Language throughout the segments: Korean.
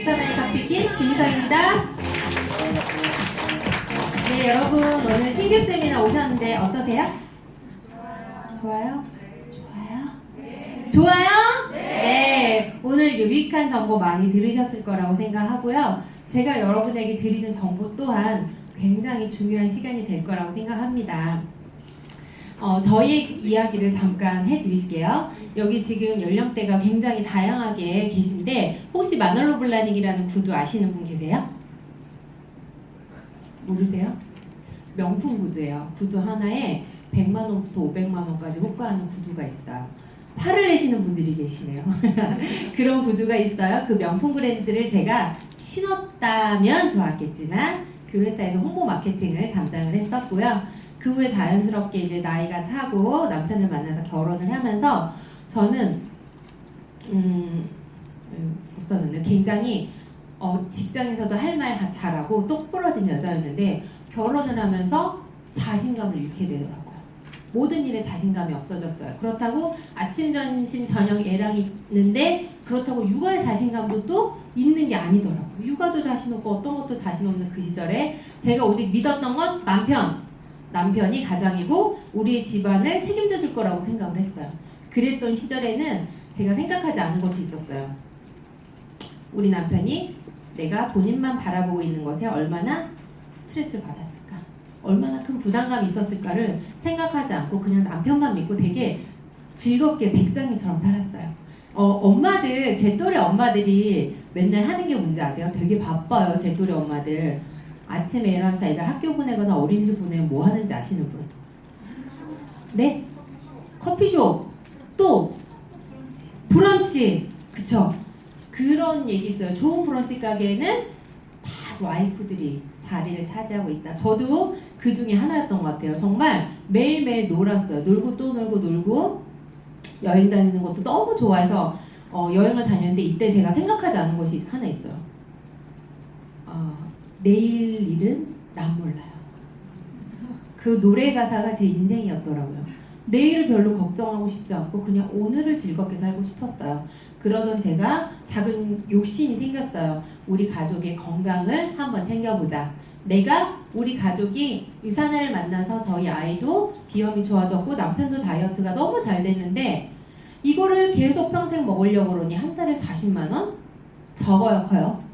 유산의 닥치기 김미서입니다. 네, 여러분 오늘 신규 세미나 오셨는데 어떠세요? 좋아요? 좋아요? 좋아요? 네, 오늘 유익한 정보 많이 들으셨을 거라고 생각하고요. 제가 여러분에게 드리는 정보 또한 굉장히 중요한 시간이 될 거라고 생각합니다. 저희 이야기를 잠깐 해드릴게요. 여기 지금 연령대가 굉장히 다양하게 계신데 혹시 마놀로 블라닉이라는 구두 아시는 분 계세요? 모르세요? 명품 구두예요. 구두 하나에 100만 원부터 500만 원까지 호가하는 구두가 있어요. 화를 내시는 분들이 계시네요. 그런 구두가 있어요. 그 명품 브랜드를 제가 신었다면 좋았겠지만 그 회사에서 홍보 마케팅을 담당을 했었고요. 그 후에 자연스럽게 이제 나이가 차고 남편을 만나서 결혼을 하면서 저는 없어졌네. 굉장히 직장에서도 할 말 잘하고 똑부러진 여자였는데 결혼을 하면서 자신감을 잃게 되더라고요. 모든 일에 자신감이 없어졌어요. 그렇다고 아침, 점심, 저녁 애랑 있는데 그렇다고 육아에 자신감도 또 있는 게 아니더라고요. 육아도 자신 없고 어떤 것도 자신 없는 그 시절에 제가 오직 믿었던 건 남편이 가장이고 우리의 집안을 책임져 줄 거라고 생각을 했어요. 그랬던 시절에는 제가 생각하지 않은 것이 있었어요. 우리 남편이 내가 본인만 바라보고 있는 것에 얼마나 스트레스를 받았을까, 얼마나 큰 부담감이 있었을까를 생각하지 않고 그냥 남편만 믿고 되게 즐겁게 백장이처럼 살았어요. 엄마들, 제 또래 엄마들이 맨날 하는 게 뭔지 아세요? 되게 바빠요. 제 또래 엄마들. 아침에 일어나서 애들 학교 보내거나 어린이집 보내면 뭐 하는지 아시는 분? 네? 커피숍, 또 브런치, 그쵸? 그런 얘기 있어요. 좋은 브런치 가게에는 다 와이프들이 자리를 차지하고 있다. 저도 그 중에 하나였던 것 같아요. 정말 매일매일 놀았어요. 놀고 또 놀고 여행 다니는 것도 너무 좋아해서 여행을 다녔는데 이때 제가 생각하지 않은 것이 하나 있어요. 내일 일은 난 몰라요. 그 노래 가사가 제 인생이었더라고요. 내일을 별로 걱정하고 싶지 않고 그냥 오늘을 즐겁게 살고 싶었어요. 그러던 제가 작은 욕심이 생겼어요. 우리 가족의 건강을 한번 챙겨보자. 내가 우리 가족이 유산화를 만나서 저희 아이도 비염이 좋아졌고 남편도 다이어트가 너무 잘 됐는데 이거를 계속 평생 먹으려고 그러니 한 달에 40만 원? 적어요, 커요?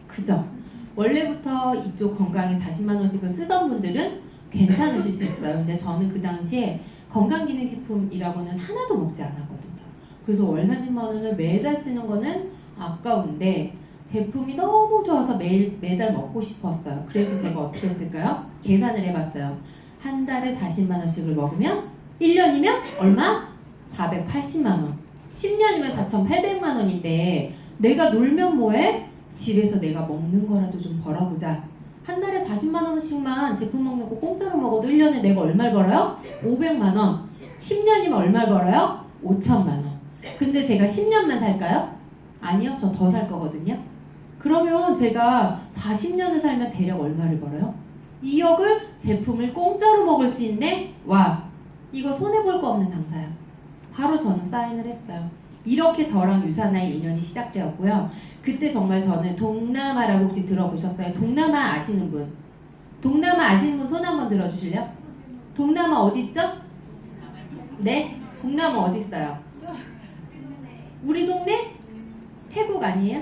그죠? 원래부터 이쪽 건강에 40만 원씩을 쓰던 분들은 괜찮으실 수 있어요. 근데 저는 그 당시에 건강기능식품이라고는 하나도 먹지 않았거든요. 그래서 월 40만 원을 매달 쓰는 거는 아까운데 제품이 너무 좋아서 매달 먹고 싶었어요. 그래서 제가 어떻게 했을까요? 계산을 해봤어요. 한 달에 40만 원씩을 먹으면 1년이면 얼마? 480만 원. 10년이면 4,800만 원인데 내가 놀면 뭐해? 집에서 내가 먹는 거라도 좀 벌어보자. 한 달에 40만 원씩만 제품 먹는 거 공짜로 먹어도 1년에 내가 얼마를 벌어요? 500만 원. 10년이면 얼마를 벌어요? 5천만 원. 근데 제가 10년만 살까요? 아니요. 저 더 살 거거든요. 그러면 제가 40년을 살면 대략 얼마를 벌어요? 2억을 제품을 공짜로 먹을 수 있는데 와, 이거 손해볼 거 없는 장사야. 바로 저는 사인을 했어요. 이렇게 저랑 유산화의 인연이 시작되었고요. 그때 정말 저는 동남아라고 혹시 들어보셨어요? 동남아 아시는 분? 동남아 아시는 분 손 한번 들어주실래요? 동남아 어디 있죠? 네? 동남아 어디 있어요? 우리 동네? 태국 아니에요?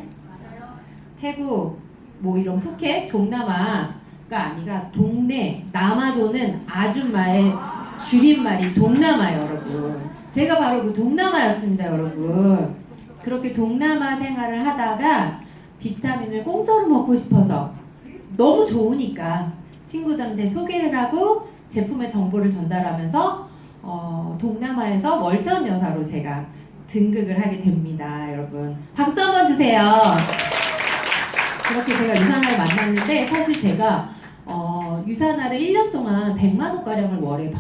태국 뭐 이런 푸켓? 동남아가 아니라 동네, 남아도는 아줌마의 줄임말이 동남아예요, 여러분. 제가 바로 그 동남아였습니다, 여러분. 그렇게 동남아 생활을 하다가 비타민을 공짜로 먹고 싶어서 너무 좋으니까 친구들한테 소개를 하고 제품의 정보를 전달하면서 동남아에서 월천 여사로 제가 등극을 하게 됩니다, 여러분. 박수 한번 주세요. 그렇게 제가 유산화를 만났는데 사실 제가 유산화를 1년 동안 100만 원가량을 월에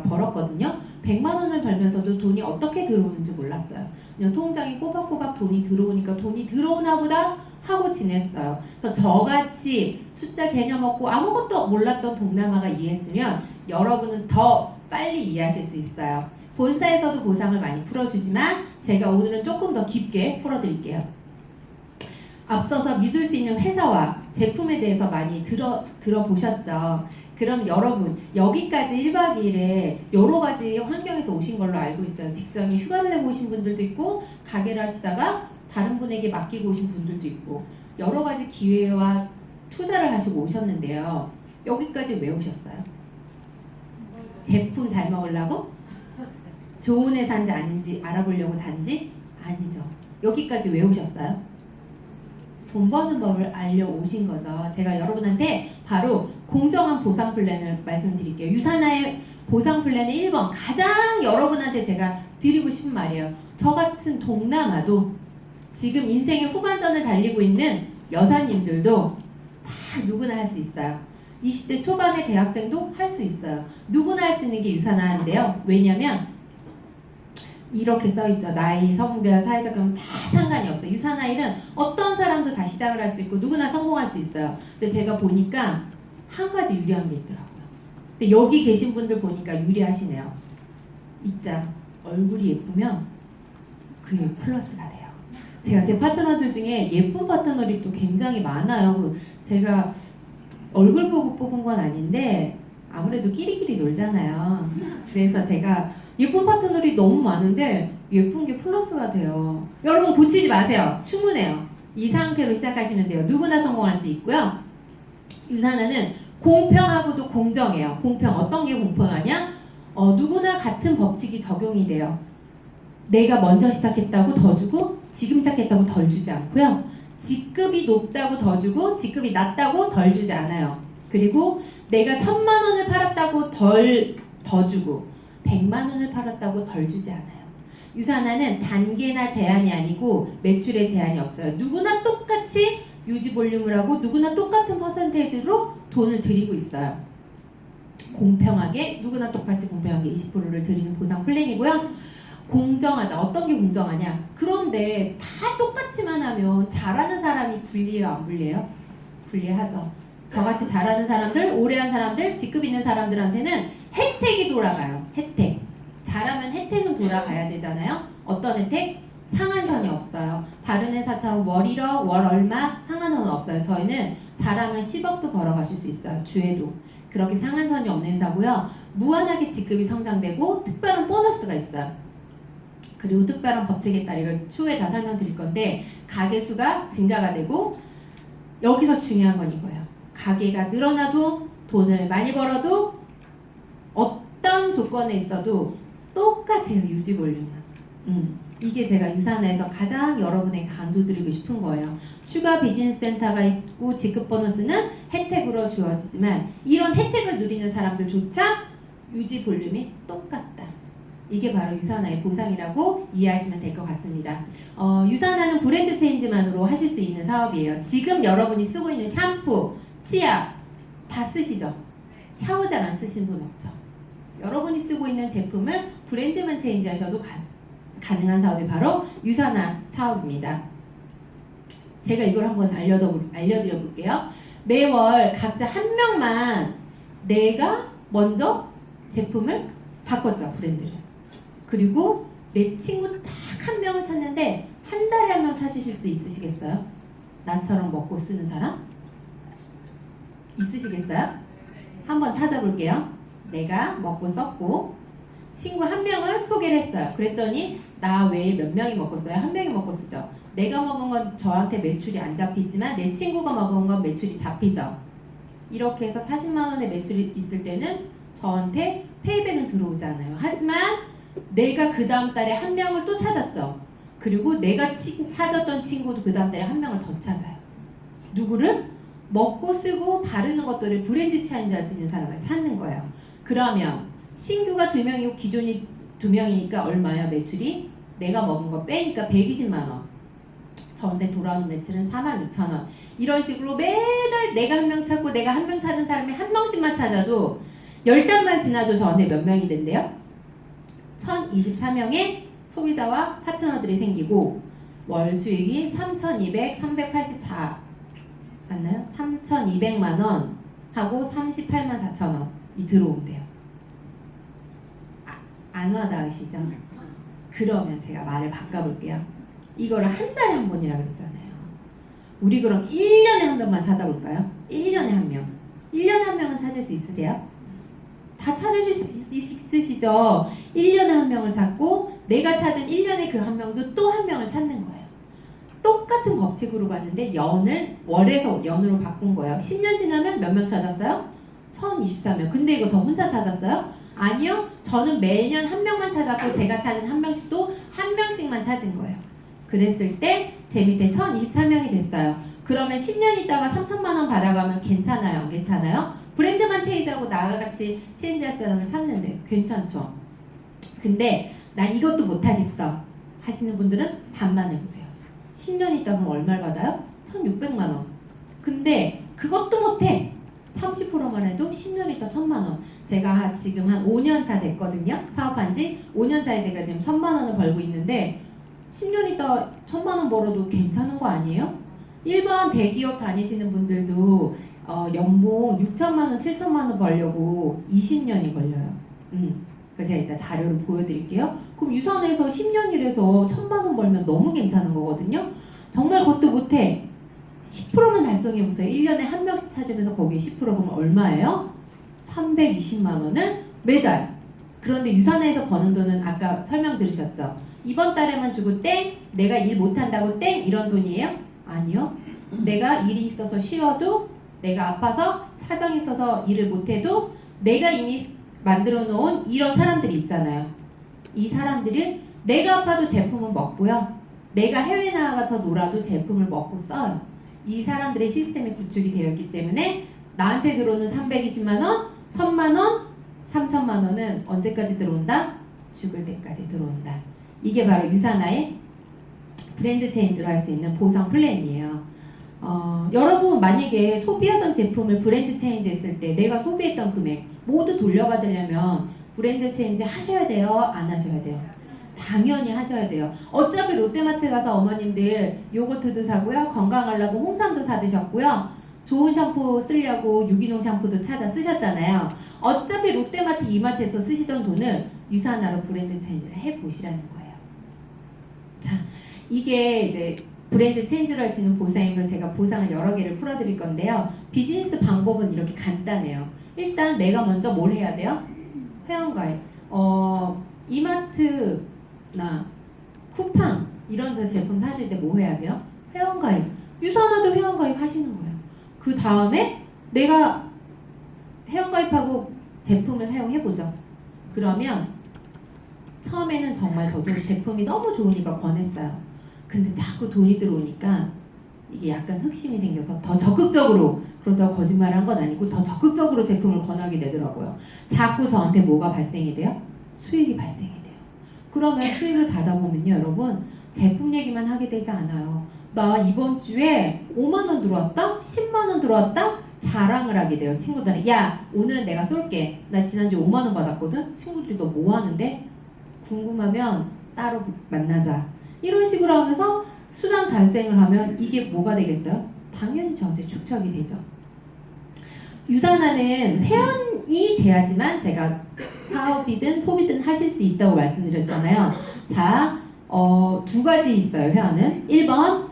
벌었거든요. 100만 원을 벌면서도 돈이 어떻게 들어오는지 몰랐어요. 그냥 통장에 꼬박꼬박 돈이 들어오니까 돈이 들어오나 보다 하고 지냈어요. 그래서 저같이 숫자 개념 없고 아무것도 몰랐던 동남아가 이해했으면 여러분은 더 빨리 이해하실 수 있어요. 본사에서도 보상을 많이 풀어주지만 제가 오늘은 조금 더 깊게 풀어드릴게요. 앞서서 믿을 수 있는 회사와 제품에 대해서 많이 들어보셨죠? 그럼 여러분 여기까지 1박 2일에 여러 가지 환경에서 오신 걸로 알고 있어요. 직장에 휴가를 내고 오신 분들도 있고 가게를 하시다가 다른 분에게 맡기고 오신 분들도 있고 여러 가지 기회와 투자를 하시고 오셨는데요. 여기까지 왜 오셨어요? 제품 잘 먹으려고? 좋은 회사인지 아닌지 알아보려고 단지? 아니죠. 여기까지 왜 오셨어요? 돈 버는 법을 알려오신 거죠. 제가 여러분한테 바로 공정한 보상 플랜을 말씀드릴게요. 유산화의 보상 플랜의 1번 가장 여러분한테 제가 드리고 싶은 말이에요. 저 같은 동남아도 지금 인생의 후반전을 달리고 있는 여사님들도 다 누구나 할 수 있어요. 20대 초반의 대학생도 할 수 있어요. 누구나 할 수 있는 게 유산화인데요. 왜냐면 이렇게 써있죠. 나이, 성별, 사회적 경험 다 상관이 없어요. 유산화일은 어떤 사람도 다 시작을 할 수 있고 누구나 성공할 수 있어요. 근데 제가 보니까 한 가지 유리한 게 있더라고요. 근데 여기 계신 분들 보니까 유리하시네요. 있자 얼굴이 예쁘면 그게 플러스가 돼요. 제가 제 파트너들 중에 예쁜 파트너들이 또 굉장히 많아요. 제가 얼굴 보고 뽑은 건 아닌데 아무래도 끼리끼리 놀잖아요. 그래서 제가 예쁜 파트너들이 너무 많은데 예쁜 게 플러스가 돼요. 여러분 고치지 마세요. 충분해요. 이 상태로 시작하시면 돼요. 누구나 성공할 수 있고요. 유산화는 공평하고도 공정해요. 공평 어떤 게 공평하냐? 누구나 같은 법칙이 적용이 돼요. 내가 먼저 시작했다고 더 주고 지금 시작했다고 덜 주지 않고요. 직급이 높다고 더 주고 직급이 낮다고 덜 주지 않아요. 그리고 내가 1,000만 원을 팔았다고 더 주고 100만 원을 팔았다고 덜 주지 않아요. 유산화는 단계나 제한이 아니고 매출의 제한이 없어요. 누구나 똑같이 유지 볼륨을 하고 누구나 똑같은 퍼센테이지로 돈을 드리고 있어요. 공평하게 누구나 똑같이 공평하게 20%를 드리는 보상 플랜이고요. 공정하다. 어떤 게 공정하냐? 그런데 다 똑같이만 하면 잘하는 사람이 불리해요? 안 불리해요? 불리하죠. 저같이 잘하는 사람들, 오래 한 사람들, 직급 있는 사람들한테는 혜택이 돌아가요. 혜택. 잘하면 혜택은 돌아가야 되잖아요. 어떤 혜택? 상한선이 없어요. 다른 회사처럼 월 1억, 월 얼마 상한선은 없어요. 저희는 잘하면 10억도 벌어가실 수 있어요. 주에도. 그렇게 상한선이 없는 회사고요. 무한하게 직급이 성장되고 특별한 보너스가 있어요. 그리고 특별한 법칙에 따라 이걸 추후에 다 설명드릴 건데 가게 수가 증가가 되고 여기서 중요한 건 이거예요. 가게가 늘어나도 돈을 많이 벌어도 어떤 조건에 있어도 똑같아요. 유지 볼륨은. 이게 제가 유산화에서 가장 여러분에게 강조드리고 싶은 거예요. 추가 비즈니스 센터가 있고 직급 보너스는 혜택으로 주어지지만 이런 혜택을 누리는 사람들조차 유지 볼륨이 똑같다. 이게 바로 유산화의 보상이라고 이해하시면 될 것 같습니다. 유산화는 브랜드 체인지만으로 하실 수 있는 사업이에요. 지금 여러분이 쓰고 있는 샴푸, 치약 다 쓰시죠? 샤워젤 안 쓰신 분 없죠? 여러분이 쓰고 있는 제품을 브랜드만 체인지하셔도 가능한 사업이 바로 유산화 사업입니다. 제가 이걸 한번 알려드려 볼게요. 매월 각자 한 명만 내가 먼저 제품을 바꿨죠. 브랜드를. 그리고 내 친구 딱 한 명을 찾는데 한 달에 한 명 찾으실 수 있으시겠어요? 나처럼 먹고 쓰는 사람? 있으시겠어요? 한번 찾아볼게요. 내가 먹고 썼고 친구 한 명을 소개를 했어요. 그랬더니 나 외에 몇 명이 먹고 써요? 한 명이 먹고 쓰죠. 내가 먹은 건 저한테 매출이 안 잡히지만 내 친구가 먹은 건 매출이 잡히죠. 이렇게 해서 40만 원의 매출이 있을 때는 저한테 페이백은 들어오잖아요. 하지만 내가 그 다음 달에 한 명을 또 찾았죠. 그리고 내가 찾았던 친구도 그 다음 달에 한 명을 더 찾아요. 누구를? 먹고 쓰고 바르는 것들을 브랜드 체인지 할 수 있는 사람을 찾는 거예요. 그러면 신규가 2명이고 기존이 2명이니까 얼마야 매출이? 내가 먹은 거 빼니까 120만 원. 저한테 돌아오는 매출은 42,000원. 이런 식으로 매달 내가 한 명 찾고 내가 한 명 찾은 사람이 한 명씩만 찾아도 10달만 지나도 저한테 몇 명이 된대요? 1024명의 소비자와 파트너들이 생기고 월 수익이 3,384 맞나요? 3,200만 원 하고 38만 4천 원이 들어온대요. 안 와닿으시죠? 그러면 제가 말을 바꿔볼게요. 이거를 한 달에 한 번이라 그랬잖아요. 우리 그럼 1년에 한 명만 찾아볼까요? 1년에 한 명. 1년에 한 명은 찾을 수 있으세요? 다 찾으실 수 있으시죠? 1년에 한 명을 찾고 내가 찾은 1년에 그 한 명도 또 한 명을 찾는 거예요. 똑같은 법칙으로 봤는데 연을 월에서 연으로 바꾼 거예요. 10년 지나면 몇 명 찾았어요? 1024명. 근데 이거 저 혼자 찾았어요? 아니요. 저는 매년 한 명만 찾았고 제가 찾은 한 명씩 또 한 명씩만 찾은 거예요. 그랬을 때 제 밑에 1024명이 됐어요. 그러면 10년 있다가 3천만 원 받아가면 괜찮아요? 안 괜찮아요? 브랜드만 체인지하고 나와 같이 체인지할 사람을 찾는데 괜찮죠? 근데 난 이것도 못하겠어 하시는 분들은 반만 해보세요. 10년 있다 그럼 얼마를 받아요? 1,600만 원. 근데 그것도 못해. 30%만 해도 10년 있다 1,000만 원. 제가 지금 한 5년 차 됐거든요. 사업한 지 5년 차에 제가 지금 1,000만 원을 벌고 있는데 10년 있다 1,000만 원 벌어도 괜찮은 거 아니에요? 일반 대기업 다니시는 분들도 연봉 6천만 원, 7천만 원 벌려고 20년이 걸려요. 그래서 제가 이따 자료를 보여드릴게요. 그럼 유선에서 10년 일해서 1,000만 원 벌면 너무 괜찮은 거거든요. 정말 그것도 못해. 10%만 달성해보세요. 1년에 한 명씩 찾으면서 거기에 10% 그러면 얼마예요? 320만 원을 매달. 그런데 유산에서 버는 돈은 아까 설명 들으셨죠? 이번 달에만 주고 땡, 내가 일 못한다고 땡 이런 돈이에요? 아니요. 내가 일이 있어서 쉬어도, 내가 아파서 사정이 있어서 일을 못해도 내가 이미 만들어 놓은 이런 사람들이 있잖아요. 이 사람들은 내가 아파도 제품을 먹고요. 내가 해외 나가서 놀아도 제품을 먹고 써요. 이 사람들의 시스템이 구축이 되어 있기 때문에 나한테 들어오는 320만 원, 1,000만 원, 3,000만 원은 언제까지 들어온다? 죽을 때까지 들어온다. 이게 바로 유산화의 브랜드 체인지로 할 수 있는 보상 플랜이에요. 여러분 만약에 소비하던 제품을 브랜드 체인지 했을 때 내가 소비했던 금액 모두 돌려받으려면 브랜드 체인지 하셔야 돼요? 안 하셔야 돼요? 당연히 하셔야 돼요. 어차피 롯데마트 가서 어머님들 요거트도 사고요. 건강하려고 홍삼도 사드셨고요. 좋은 샴푸 쓰려고 유기농 샴푸도 찾아 쓰셨잖아요. 어차피 롯데마트 이마트에서 쓰시던 돈을 유산화로 브랜드 체인지를 해보시라는 거예요. 자, 이게 이제 브랜드 체인지를 할 수 있는 보상이고 제가 보상을 여러 개를 풀어드릴 건데요. 비즈니스 방법은 이렇게 간단해요. 일단 내가 먼저 뭘 해야 돼요? 회원가입. 이마트나 쿠팡 이런 제품 사실 때 뭐 해야 돼요? 회원가입. 유산화도 회원가입 하시는 거예요. 그 다음에 내가 회원가입하고 제품을 사용해보죠. 그러면 처음에는 정말 저도 제품이 너무 좋으니까 권했어요. 근데 자꾸 돈이 들어오니까 이게 약간 흑심이 생겨서 더 적극적으로, 그렇다고 거짓말을 한 건 아니고 더 적극적으로 제품을 권하게 되더라고요. 자꾸 저한테 뭐가 발생이 돼요? 수익이 발생이 돼요. 그러면 수익을 받아보면요 여러분, 제품 얘기만 하게 되지 않아요. 나 이번 주에 5만 원 들어왔다? 10만 원 들어왔다? 자랑을 하게 돼요. 친구들이 야 오늘은 내가 쏠게. 나 지난주에 5만 원 받았거든? 친구들이 너 뭐 하는데? 궁금하면 따로 만나자. 이런 식으로 하면서 수단 발생을 하면 이게 뭐가 되겠어요? 당연히 저한테 축적이 되죠. 유산화는 회원이 돼야지만 제가 사업이든 소비든 하실 수 있다고 말씀드렸잖아요. 자, 두 가지 있어요. 회원은 1번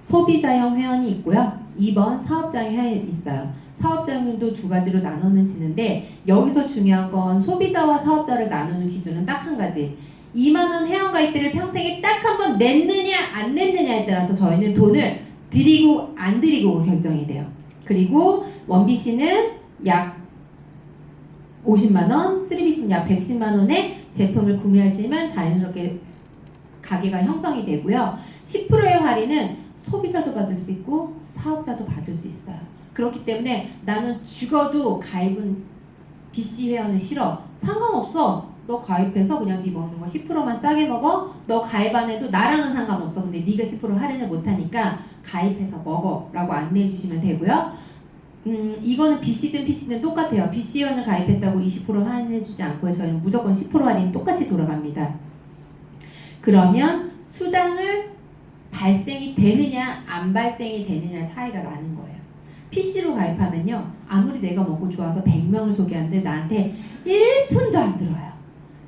소비자형 회원이 있고요. 2번 사업자형 회원이 있어요. 사업자형도 두 가지로 나누는 지는데 여기서 중요한 건 소비자와 사업자를 나누는 기준은 딱 한 가지. 2만 원 회원가입비를 평생에 딱 한 번 냈느냐 안 냈느냐에 따라서 저희는 돈을 드리고 안 드리고 결정이 돼요. 그리고 1BC는 약 50만 원, 3BC는 약 110만 원에 제품을 구매하시면 자연스럽게 가게가 형성이 되고요. 10%의 할인은 소비자도 받을 수 있고 사업자도 받을 수 있어요. 그렇기 때문에 나는 죽어도 가입은 BC 회원은 싫어. 상관없어. 너 가입해서 그냥 네 먹는 거 10%만 싸게 먹어. 너 가입 안 해도 나랑은 상관없어. 근데 네가 10% 할인을 못하니까 가입해서 먹어 라고 안내해 주시면 되고요. 이거는 BC든 PC든 똑같아요. BC 회원을 가입했다고 20% 할인해 주지 않고요. 저희는 무조건 10% 할인 똑같이 돌아갑니다. 그러면 수당을 발생이 되느냐 안 발생이 되느냐 차이가 나는 거예요. PC로 가입하면요 아무리 내가 먹고 좋아서 100명을 소개하는데 나한테 1푼도 안 들어요.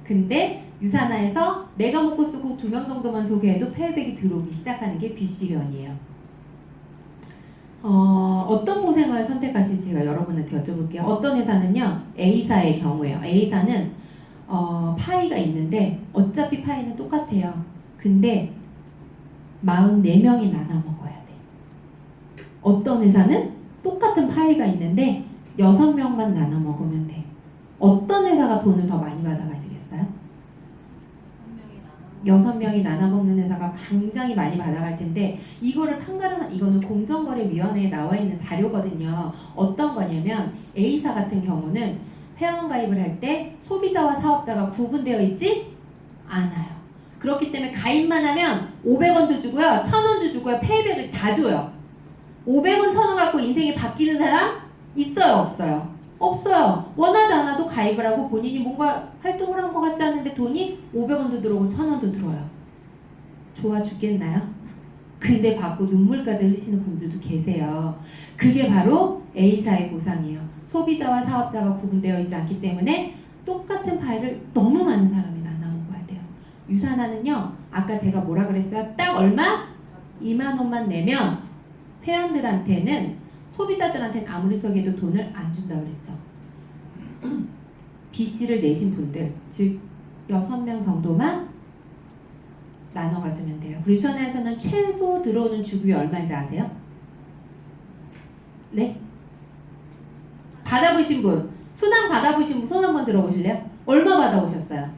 근데 유산화에서 내가 먹고 쓰고 2명 정도만 소개해도 페이백이 들어오기 시작하는 게 BC 회원이에요. 어떤 보생을 선택하실지 제가 여러분한테 여쭤볼게요. 어떤 회사는요, A사의 경우에요. A사는 파이가 있는데 어차피 파이는 똑같아요. 근데 44명이 나눠 먹어야 돼. 어떤 회사는 똑같은 파이가 있는데 6명만 나눠 먹으면 돼. 어떤 회사가 돈을 더 많이 받아가시겠어요? 6명이 나눠 먹는 회사가 굉장히 많이 받아갈 텐데, 이거를 판가름한, 이거는 공정거래위원회에 나와 있는 자료거든요. 어떤 거냐면 A사 같은 경우는 회원가입을 할 때 소비자와 사업자가 구분되어 있지 않아요. 그렇기 때문에 가입만 하면 500원도 주고요, 1000원도 주고요, 페이백을 다 줘요. 500원, 1000원 갖고 인생이 바뀌는 사람 있어요, 없어요? 없어요. 원하지 않아도 가입을 하고 본인이 뭔가 활동을 한 것 같지 않은데 돈이 500원도 들어오고 1000원도 들어와요. 좋아 죽겠나요? 근데 받고 눈물까지 흘리시는 분들도 계세요. 그게 바로 A사의 보상이에요. 소비자와 사업자가 구분되어 있지 않기 때문에 똑같은 파일을 너무 많은 사람이 나눠 먹어야 돼요. 유산화는요, 아까 제가 뭐라 그랬어요? 딱 얼마? 2만 원만 내면 회원들한테는, 소비자들한테는 아무리 소개해도 돈을 안 준다 그랬죠. BC를 내신 분들, 즉 6명 정도만 나눠 가지면 돼요. 그리고 유산화에서는 최소 들어오는 주급이 얼마인지 아세요? 네? 받아보신 분, 수당 받아보신 분 손 한번 들어보실래요? 얼마 받아보셨어요?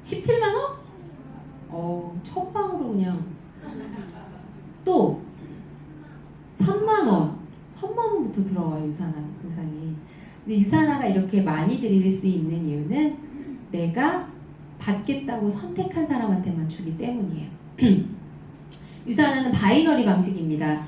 17만 원? 첫 방으로 그냥. 또 3만 원, 3만 원부터 들어와요, 유산화 보상이. 근데 유산화가 이렇게 많이 드릴 수 있는 이유는 내가 받겠다고 선택한 사람한테만 주기 때문이에요. 유산화는 바이너리 방식입니다.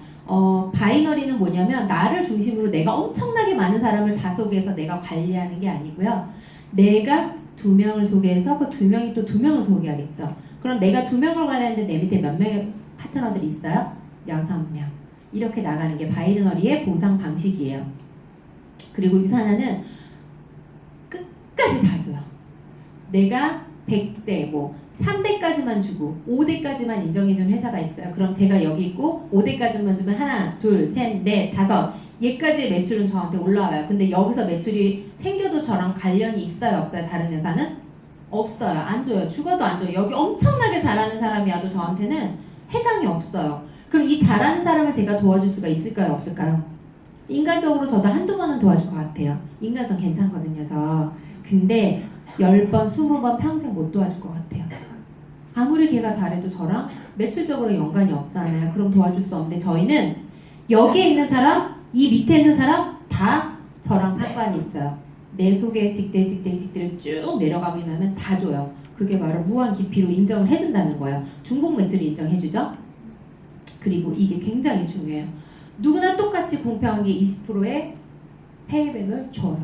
바이너리는 뭐냐면 나를 중심으로 내가 엄청나게 많은 사람을 다 소개해서 내가 관리하는 게 아니고요. 내가 2명을 소개해서 그 2명이 또 2명을 소개하겠죠. 그럼 내가 2명을 관리하는데 내 밑에 몇 명의 파트너들이 있어요? 6명. 이렇게 나가는 게 바이너리의 보상 방식이에요. 그리고 유산화는 끝까지 다 줘요. 내가 100대, 3대까지만 주고 5대까지만 인정해준 회사가 있어요. 그럼 제가 여기 있고 5대까지만 주면 하나, 둘, 셋, 넷, 다섯, 얘까지의 매출은 저한테 올라와요. 근데 여기서 매출이 생겨도 저랑 관련이 있어요, 없어요? 다른 회사는? 없어요. 안 줘요. 죽어도 안 줘요. 여기 엄청나게 잘하는 사람이 와도 저한테는 해당이 없어요. 그럼 이 잘하는 사람을 제가 도와줄 수가 있을까요, 없을까요? 인간적으로 저도 한두 번은 도와줄 것 같아요. 인간성 괜찮거든요, 저. 근데 10번, 20번 평생 못 도와줄 것 같아요. 아무리 걔가 잘해도 저랑 매출적으로 연관이 없잖아요. 그럼 도와줄 수 없는데, 저희는 여기에 있는 사람, 이 밑에 있는 사람 다 저랑 상관이 있어요. 내 속에 직대를 쭉 내려가기만 하면 다 줘요. 그게 바로 무한 깊이로 인정을 해준다는 거예요. 중복 매출을 인정해주죠. 그리고 이게 굉장히 중요해요. 누구나 똑같이 공평하게 20%의 페이백을 줘요.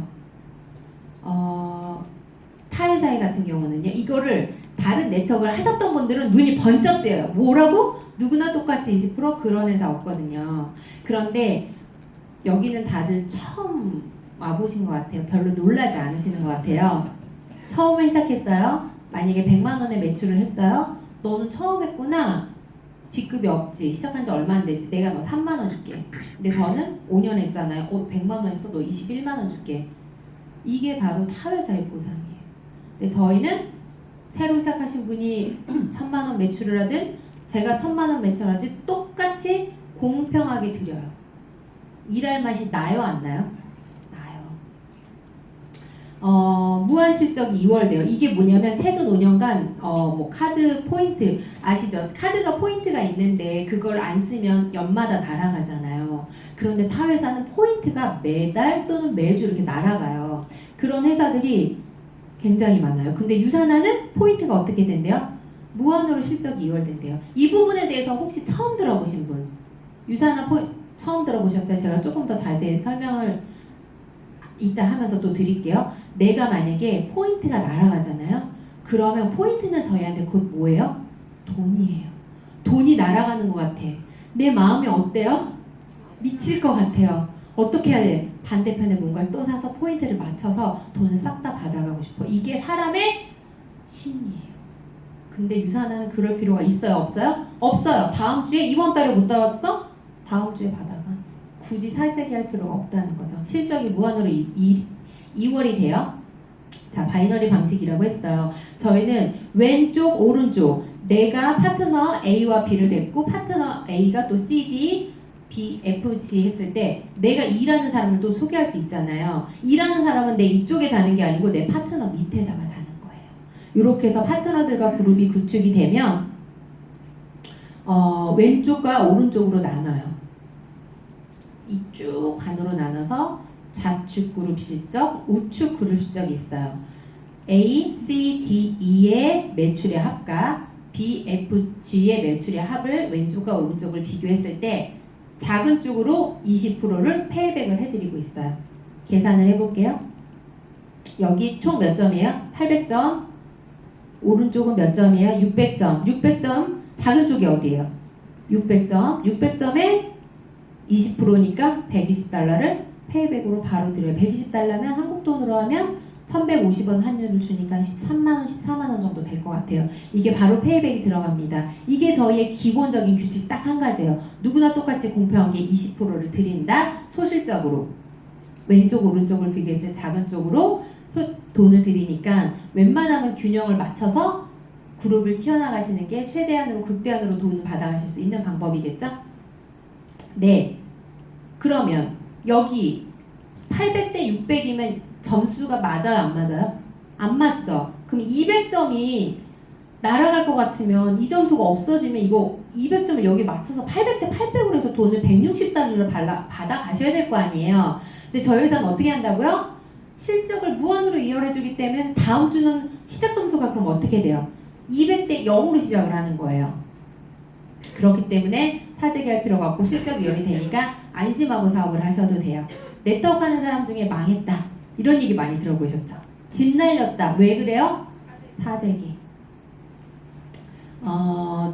타회사회 같은 경우는요, 이거를 다른 네트워크를 하셨던 분들은 눈이 번쩍 뜨여요. 뭐라고? 누구나 똑같이 20%? 그런 회사 없거든요. 그런데 여기는 다들 처음 와보신 것 같아요. 별로 놀라지 않으시는 것 같아요. 처음에 시작했어요. 만약에 100만 원의 매출을 했어요. 너는 처음 했구나. 직급이 없지. 시작한 지 얼마 안 됐지. 내가 너 3만 원 줄게. 근데 저는 5년 했잖아요. 100만 원 했어. 너 21만 원 줄게. 이게 바로 타회사의 보상이에요. 근데 저희는 새로 시작하신 분이 1000만 원 매출을 하든 제가 1000만 원 매출을 하든 똑같이 공평하게 드려요. 일할 맛이 나요, 안 나요? 무한 실적이 2월 돼요. 이게 뭐냐면 최근 5년간 카드 포인트 아시죠? 카드가 포인트가 있는데 그걸 안 쓰면 연마다 날아가잖아요. 그런데 타 회사는 포인트가 매달 또는 매주 이렇게 날아가요. 그런 회사들이 굉장히 많아요. 근데 유산화는 포인트가 어떻게 된대요? 무한으로 실적이 2월 된대요. 이 부분에 대해서 혹시 처음 들어보신 분? 유산화 처음 들어보셨어요? 제가 조금 더 자세히 설명을 이따 하면서 또 드릴게요. 내가 만약에 포인트가 날아가잖아요. 그러면 포인트는 저희한테 곧 뭐예요? 돈이에요. 돈이 날아가는 것 같아. 내 마음이 어때요? 미칠 것 같아요. 어떻게 해야 돼? 반대편에 뭔가를 또 사서 포인트를 맞춰서 돈을 싹 다 받아가고 싶어. 이게 사람의 심리예요. 근데 유산화는 그럴 필요가 있어요, 없어요? 없어요. 다음 주에 이번 달에 못 나왔어? 다음 주에 받아가. 굳이 사재기 할 필요가 없다는 거죠. 실적이 무한으로 이월이 돼요. 자, 바이너리 방식이라고 했어요. 저희는 왼쪽, 오른쪽 내가 파트너 A와 B를 댔고 파트너 A가 또 C, D, B, F, G 했을 때 내가 일하는 사람을 또 소개할 수 있잖아요. 일하는 사람은 내 이쪽에 다는 게 아니고 내 파트너 밑에다가 다는 거예요. 이렇게 해서 파트너들과 그룹이 구축이 되면 왼쪽과 오른쪽으로 나눠요. 이쭉 반으로 나눠서 좌측 그룹 실적, 우측 그룹 실적이 있어요. A, C, D, E의 매출의 합과 B, F, G의 매출의 합을 왼쪽과 오른쪽을 비교했을 때 작은 쪽으로 20%를 페이백을 해드리고 있어요. 계산을 해볼게요. 여기 총 몇 점이에요? 800점. 오른쪽은 몇 점이에요? 600점. 600점 작은 쪽이 어디예요? 600점. 600점에 20%니까 120달러를 페이백으로 바로 드려요. 120달러면 한국 돈으로 하면 1150원 환율을 주니까 13만원, 14만원 정도 될 것 같아요. 이게 바로 페이백이 들어갑니다. 이게 저희의 기본적인 규칙 딱 한 가지예요. 누구나 똑같이 공평하게 20%를 드린다. 소실적으로. 왼쪽, 오른쪽을 비교했을 때 작은 쪽으로 돈을 드리니까 웬만하면 균형을 맞춰서 그룹을 키워나가시는 게 최대한으로 극대한으로 돈을 받아가실 수 있는 방법이겠죠? 네. 그러면 여기 800대 600이면 점수가 맞아요? 안 맞아요? 안 맞죠? 그럼 200점이 날아갈 것 같으면 이 점수가 없어지면 이거 200점을 여기 맞춰서 800대 800으로 해서 돈을 160달러를 받아 가셔야 될 거 아니에요. 근데 저희 회사는 어떻게 한다고요? 실적을 무한으로 이어해주기 때문에 다음 주는 시작 점수가 그럼 어떻게 돼요? 200대 0으로 시작을 하는 거예요. 그렇기 때문에 사재기 할 필요가 없고 실적 이어이 되니까 안심하고 사업을 하셔도 돼요. 네트워크 하는 사람 중에 망했다. 이런 얘기 많이 들어보셨죠? 집 날렸다. 왜 그래요? 사재기.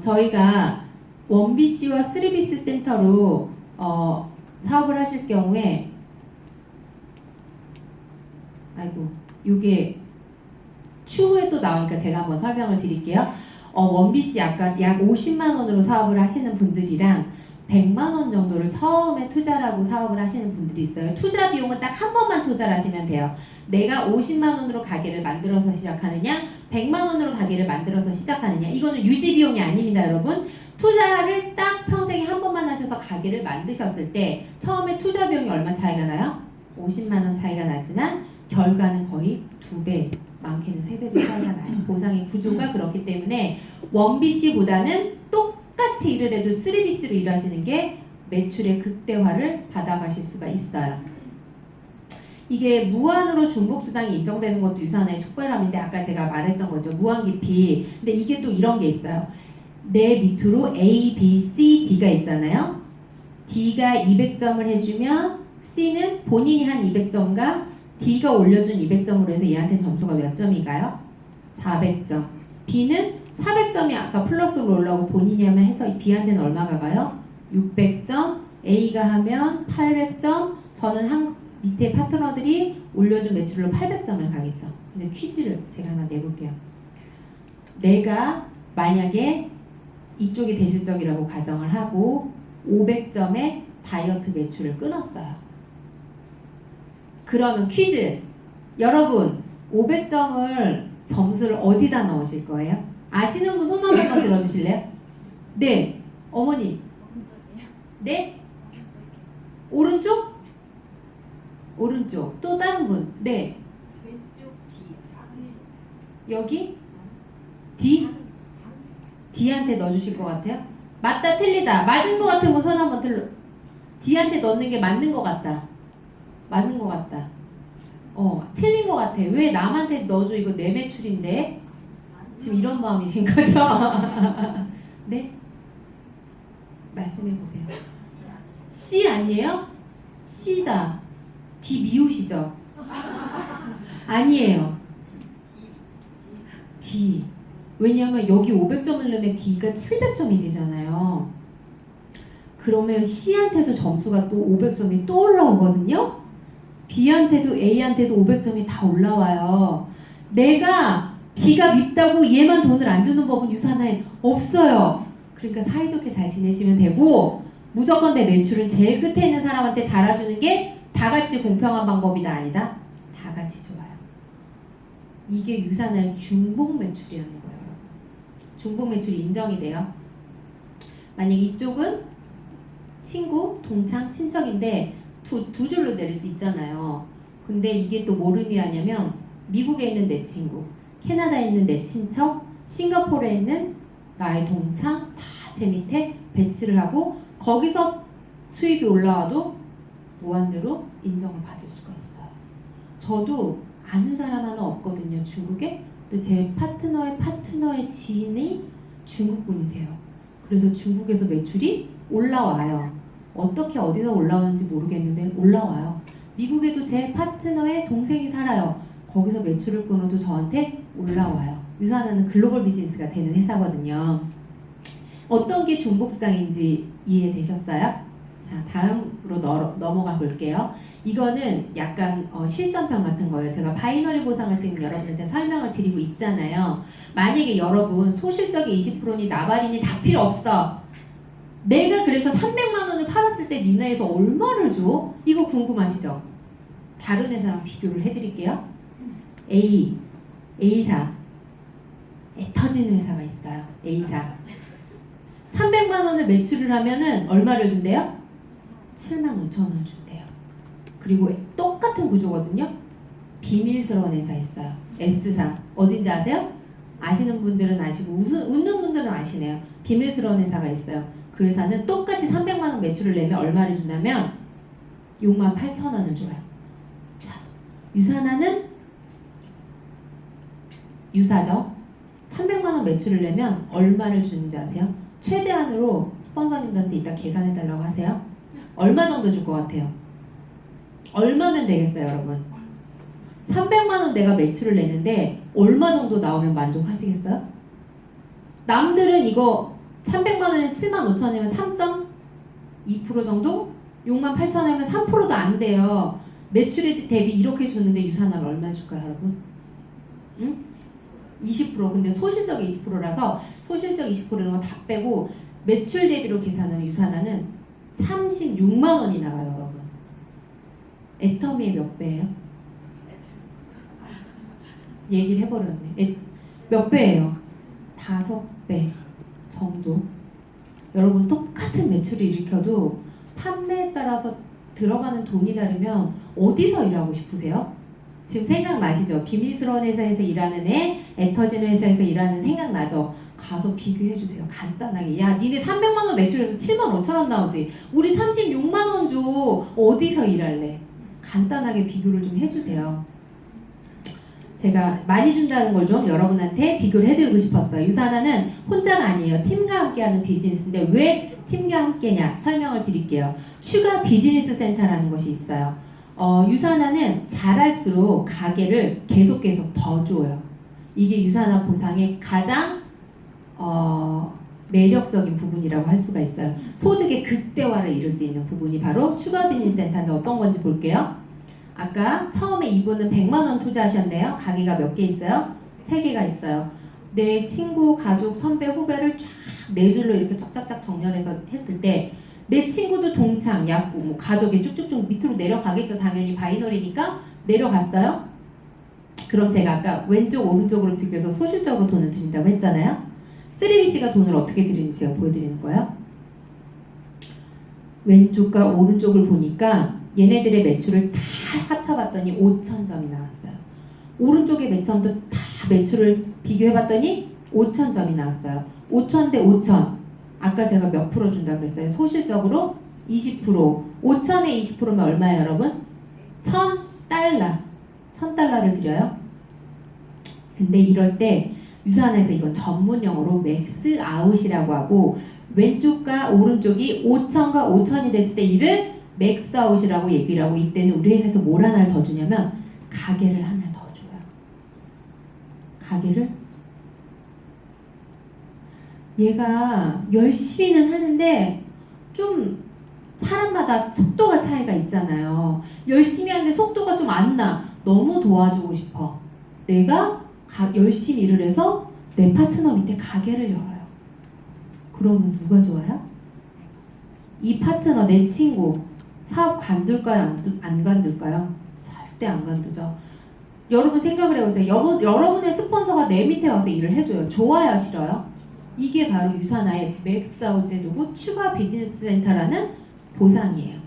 저희가 원BC와 3BC 센터로 사업을 하실 경우에 이게 추후에 또 나오니까 제가 한번 설명을 드릴게요. 원BC 아까 약 50만 원으로 사업을 하시는 분들이랑 100만 원 정도를 처음에 투자를 하고 사업을 하시는 분들이 있어요. 투자 비용은 딱 한 번만 투자를 하시면 돼요. 내가 50만 원으로 가게를 만들어서 시작하느냐 100만 원으로 가게를 만들어서 시작하느냐 이거는 유지 비용이 아닙니다. 여러분 투자를 딱 평생에 한 번만 하셔서 가게를 만드셨을 때 처음에 투자 비용이 얼마 차이가 나요? 50만 원 차이가 나지만 결과는 거의 2배 많게는 3배도 차이가 나요. 보상의 구조가 그렇기 때문에 원BC보다는 똑같이 일을 해도 3BC로 일하시는 게 매출의 극대화를 받아가실 수가 있어요. 이게 무한으로 중복수당이 인정되는 것도 유산의 특별함인데 아까 제가 말했던 거죠. 무한기피. 근데 이게 또 이런 게 있어요. 내 밑으로 A, B, C, D가 있잖아요. D가 200점을 해주면 C는 본인이 한 200점과 D가 올려준 200점으로 해서 얘한테는 점수가 몇 점인가요? 400점. B는 400점이 아까 플러스로 올라오고 본인이 하면 해서 B한테는 얼마가 가요? 600점. A가 하면 800점. 저는 밑에 파트너들이 올려준 매출로 800점을 가겠죠. 근데 퀴즈를 제가 하나 내볼게요. 내가 만약에 이쪽이 대실적이라고 가정을 하고 500점의 다이어트 매출을 끊었어요. 그러면 퀴즈! 여러분 500점을 점수를 어디다 넣으실 거예요? 아시는 분 손 한 번만 들어주실래요? 네, 어머니. 네? 오른쪽? 오른쪽. 또 다른 분? 네. 왼쪽 D. 여기? D? D한테 넣어주실 것 같아요? 맞다 틀리다. 맞은 것 같으면 손 한번 들러. D한테 넣는 게 맞는 것 같다. 맞는 것 같다. 틀린 것 같아. 왜 남한테 넣어줘? 이거 내 매출인데. 지금 이런 마음이신 거죠? 네? 말씀해 보세요. C 아니에요? C다. D 미우시죠? 아니에요. D. 왜냐면 여기 500점을 넣으면 D가 700점이 되잖아요. 그러면 C한테도 점수가 또 500점이 또 올라오거든요. B한테도 A한테도 500점이 다 올라와요. 내가 B가 밉다고 얘만 돈을 안 주는 법은 유산에 없어요. 그러니까 사이좋게 잘 지내시면 되고 무조건 내 매출은 제일 끝에 있는 사람한테 달아주는 게 다 같이 공평한 방법이다 아니다? 다 같이 좋아요. 이게 유산의 중복 매출이라는 거예요. 여러분. 중복 매출이 인정이 돼요. 만약 이쪽은 친구, 동창, 친척인데 두 줄로 내릴 수 있잖아요. 근데 이게 또 뭘 의미하냐면 미국에 있는 내 친구, 캐나다에 있는 내 친척, 싱가포르에 있는 나의 동창 다 제 밑에 배치를 하고 거기서 수입이 올라와도 무한대로 인정을 받을 수가 있어요. 저도 아는 사람 하나 없거든요. 중국에. 근데 제 파트너의 지인이 중국 분이세요. 그래서 중국에서 매출이 올라와요. 어떻게 어디서 올라오는지 모르겠는데 올라와요. 미국에도 제 파트너의 동생이 살아요. 거기서 매출을 끊어도 저한테 올라와요. 유산하는 글로벌 비즈니스가 되는 회사거든요. 어떤 게 중복수당인지 이해되셨어요? 자, 다음으로 넘어가 볼게요. 이거는 약간 실전편 같은 거예요. 제가 바이너리 보상을 지금 여러분한테 설명을 드리고 있잖아요. 만약에 여러분 소실적이 20%니 나발이니 다 필요 없어. 내가 그래서 300만 원을 팔았을 때 니네에서 얼마를 줘? 이거 궁금하시죠? 다른 회사랑 비교를 해드릴게요. A사 터지는 회사가 있어요. A사 300만 원을 매출을 하면은 얼마를 준대요? 7만 5천 원을 준대요. 그리고 똑같은 구조거든요. 비밀스러운 회사 있어요. S사 어딘지 아세요? 아시는 분들은 아시고 웃는 분들은 아시네요. 비밀스러운 회사가 있어요. 그 회사는 똑같이 300만 원 매출을 내면 얼마를 준다면 6만 8천 원을 줘요. 자, 유산하는 유사죠. 300만 원 매출을 내면 얼마를 주는지 아세요? 최대한으로 스폰서님들한테 이따 계산해달라고 하세요. 얼마 정도 줄 것 같아요? 얼마면 되겠어요, 여러분? 300만 원 내가 매출을 내는데 얼마 정도 나오면 만족하시겠어요? 남들은 이거 300만 원에 7만 5천 원이면 3.2% 정도? 6만 8천 원이면 3%도 안 돼요. 매출에 대비 이렇게 주는데 유산을 얼마 줄까요, 여러분? 응? 20%. 근데 소실적이 20%라서 소실적 20%는 다 빼고 매출 대비로 계산하면 유산하는 36만 원이 나가요, 여러분. 애터미의 몇 배예요? 얘기를 해버렸네. 몇 배예요? 5배 정도. 여러분 똑같은 매출을 일으켜도 판매에 따라서 들어가는 돈이 다르면 어디서 일하고 싶으세요? 지금 생각나시죠? 비밀스러운 회사에서 일하는 애, 애터지는 회사에서 일하는 생각나죠? 가서 비교해주세요. 간단하게. 야, 니네 300만 원 매출해서 7만 5천 원 나오지. 우리 36만 원 줘. 어디서 일할래? 간단하게 비교를 좀 해주세요. 제가 많이 준다는 걸 좀 여러분한테 비교를 해드리고 싶었어요. 유산하는 혼자가 아니에요. 팀과 함께하는 비즈니스인데 왜 팀과 함께냐? 설명을 드릴게요. 추가 비즈니스 센터라는 것이 있어요. 유산하는 잘할수록 가게를 계속 더 줘요. 이게 유산화 보상의 가장 매력적인 부분이라고 할 수가 있어요. 소득의 극대화를 이룰 수 있는 부분이 바로 추가 비즈니스 센터인데 어떤 건지 볼게요. 아까 처음에 이분은 100만 원 투자하셨네요. 가게가 몇 개 있어요? 3개가 있어요. 내 친구, 가족, 선배, 후배를 쫙 네 줄로 이렇게 쫙쫙쫙 정렬해서 했을 때 내 친구도 동창, 약구, 뭐 가족이 쭉쭉쭉 밑으로 내려가겠죠. 당연히 바이너리니까 내려갔어요. 그럼 제가 아까 왼쪽 오른쪽으로 비교해서 소실적으로 돈을 드린다고 했잖아요. 3BC가 돈을 어떻게 드리는지 제가 보여드리는 거예요. 왼쪽과 오른쪽을 보니까 얘네들의 매출을 다 합쳐봤더니 5,000점이 나왔어요. 오른쪽의 맨 처음부터 다 매출을 비교해봤더니 5,000점이 나왔어요. 5,000 대 5,000. 아까 제가 몇 프로 준다고 그랬어요? 소실적으로 20%. 5,000에 20%면 얼마예요, 여러분? 1,000달러. 1,000달러를 드려요. 근데 이럴 때 유산에서 이건 전문 용어로 맥스 아웃이라고 하고 왼쪽과 오른쪽이 5,000과 5,000이 됐을 때 이를 맥스 아웃이라고 얘기를 하고 이때는 우리 회사에서 뭘 하나를 더 주냐면 가게를 하나를 더 줘요. 가게를 얘가 열심히는 하는데 좀 사람마다 속도가 차이가 있잖아요. 열심히 하는데 속도가 좀 안 나. 너무 도와주고 싶어. 내가 열심히 일을 해서 내 파트너 밑에 가게를 열어요. 그러면 누가 좋아요? 이 파트너, 내 친구 사업 관둘까요? 안 관둘까요? 절대 안 관두죠. 여러분 생각을 해보세요. 여러분의 스폰서가 내 밑에 와서 일을 해줘요. 좋아요, 싫어요? 이게 바로 유산화의 맥스아웃 제도고 추가 비즈니스 센터라는 보상이에요.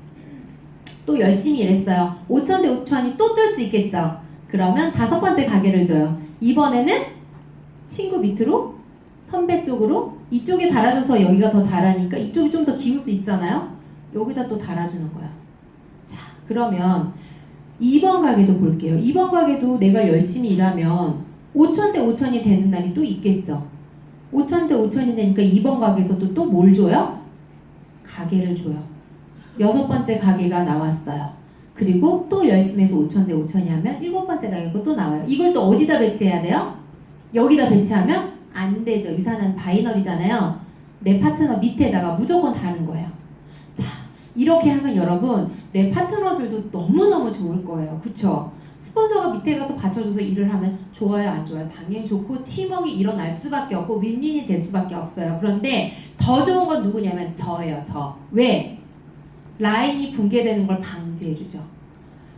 또 열심히 일했어요. 5천 대 5천이 또 뜰 수 있겠죠. 그러면 5번째 가게를 줘요. 이번에는 친구 밑으로 선배 쪽으로 이쪽에 달아줘서 여기가 더 잘하니까 이쪽이 좀 더 기울 수 있잖아요. 여기다 또 달아주는 거야. 자, 그러면 2번 가게도 볼게요. 2번 가게도 내가 열심히 일하면 5천 대 5천이 되는 날이 또 있겠죠. 5천 대 5천이 되니까 2번 가게에서도 또 뭘 줘요? 가게를 줘요. 6번째 가게가 나왔어요. 그리고 또 열심히 해서 5천 대 5천이 하면 7번째 가게가 또 나와요. 이걸 또 어디다 배치해야 돼요? 여기다 배치하면 안 되죠. 유산은 바이너리잖아요. 내 파트너 밑에다가 무조건 다는 거예요. 자, 이렇게 하면 여러분 내 파트너들도 너무너무 좋을 거예요. 그쵸? 스폰서가 밑에 가서 받쳐줘서 일을 하면 좋아요, 안 좋아요? 당연히 좋고 팀워크가 일어날 수밖에 없고 윈윈이 될 수밖에 없어요. 그런데 더 좋은 건 누구냐면 저예요. 저. 왜? 라인이 붕괴되는 걸 방지해주죠.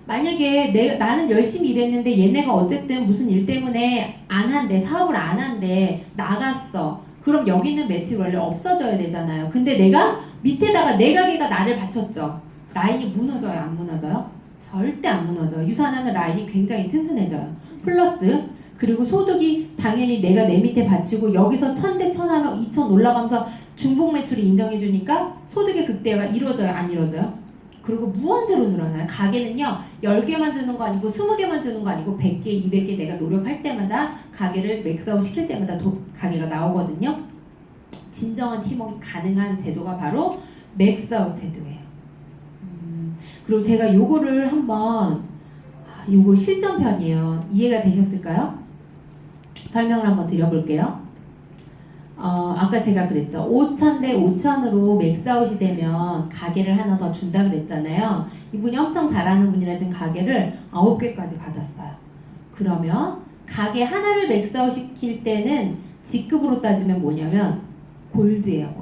만약에 나는 열심히 일했는데 얘네가 어쨌든 무슨 일 때문에 안 한대, 사업을 안 한대, 나갔어. 그럼 여기 있는 매출이 원래 없어져야 되잖아요. 근데 내가 밑에다가 내 가게가 나를 받쳤죠. 라인이 무너져요, 안 무너져요? 절대 안 무너져요. 유산하는 라인이 굉장히 튼튼해져요. 플러스 그리고 소득이 당연히 내가 내 밑에 받치고 여기서 1000대 1000 하면 2000 올라가면서 중복 매출이 인정해주니까 소득의 극대화가 이루어져요, 안 이루어져요? 그리고 무한대로 늘어나요. 가게는요 10개만 주는 거 아니고 20개만 주는 거 아니고 100개, 200개 내가 노력할 때마다 가게를 맥스아웃 시킬 때마다 가게가 나오거든요. 진정한 팀워크가 가능한 제도가 바로 맥스아웃 제도예요. 그리고 제가 요거를 한번 요거 실전편이에요. 이해가 되셨을까요? 설명을 한번 드려볼게요. 아까 제가 그랬죠. 5천 대 5천으로 맥스아웃이 되면 가게를 하나 더 준다 그랬잖아요. 이분이 엄청 잘하는 분이라 지금 가게를 9개까지 받았어요. 그러면 가게 하나를 맥스아웃 시킬 때는 직급으로 따지면 뭐냐면 골드예요.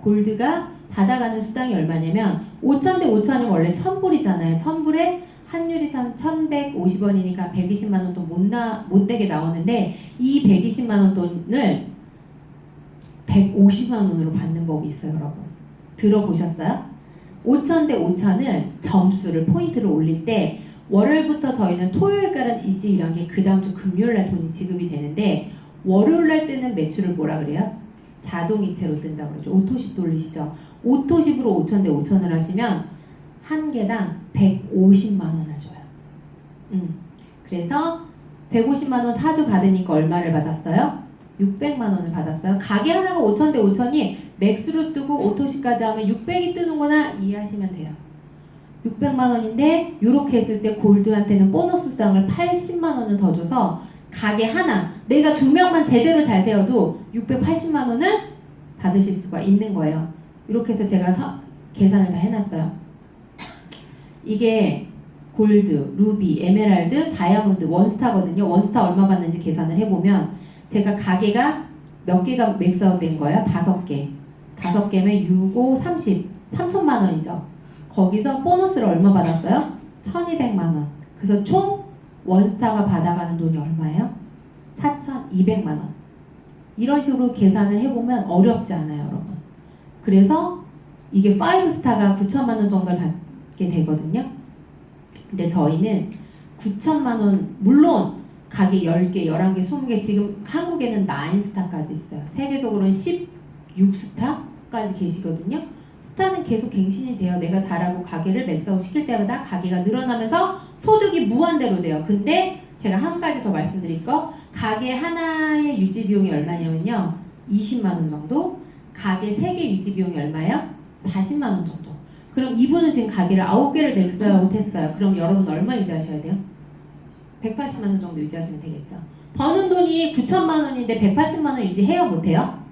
골드가 받아가는 수당이 얼마냐면 5천 대 5천이면 원래 1000불이잖아요. 1000불에 환율이 1150원이니까 120만 원도 못 되게 나오는데 이 120만 원 돈을 150만 원으로 받는 법이 있어요, 여러분. 들어보셨어요? 5천 대 5천은 점수를 포인트를 올릴 때 월요일부터 저희는 토요일까지 이런 게 그 다음 주 금요일날 돈이 지급이 되는데 월요일날 뜨는 매출을 뭐라 그래요? 자동이체로 뜬다고 그러죠. 오토십 돌리시죠. 오토십으로 5천 대 5천을 하시면 한 개당 150만 원을 줘요. 그래서 150만 원 4주 받으니까 얼마를 받았어요? 600만 원을 받았어요. 가게 하나가 5천 대 5천이 맥스로 뜨고 오토십까지 하면 600이 뜨는구나 이해하시면 돼요. 600만 원인데 이렇게 했을 때 골드한테는 보너스 수당을 80만 원을 더 줘서 가게 하나 내가 2명만 제대로 잘 세워도 680만 원을 받으실 수가 있는 거예요. 이렇게 해서 제가 계산을 다 해놨어요. 이게 골드, 루비, 에메랄드, 다이아몬드, 원스타거든요. 원스타 얼마 받는지 계산을 해보면 제가 가게가 몇 개가 맥스아웃 된 거예요? 5개. 5개면 6, 5, 30. 3천만 원이죠. 거기서 보너스를 얼마 받았어요? 1200만 원. 그래서 총 원스타가 받아가는 돈이 얼마예요? 4200만 원. 이런 식으로 계산을 해보면 어렵지 않아요, 여러분. 그래서 이게 5스타가 9천만 원 정도를 받게 되거든요. 근데 저희는 9천만 원, 물론 가게 10개, 11개, 20개, 지금 한국에는 9스타까지 있어요. 세계적으로는 16스타까지 계시거든요. 스타는 계속 갱신이 돼요. 내가 잘하고 가게를 맥스아웃 시킬 때마다 가게가 늘어나면서 소득이 무한대로 돼요. 근데 제가 한 가지 더 말씀드릴 거, 가게 하나의 유지 비용이 얼마냐면요 20만 원 정도, 가게 3개 유지 비용이 얼마예요? 40만 원 정도. 그럼 이분은 지금 가게를 9개를 맥스아웃 했어요. 그럼 여러분 얼마 유지하셔야 돼요? 180만 원 정도 유지하시면 되겠죠. 버는 돈이 9천만 원인데 180만 원 유지해요? 못해요?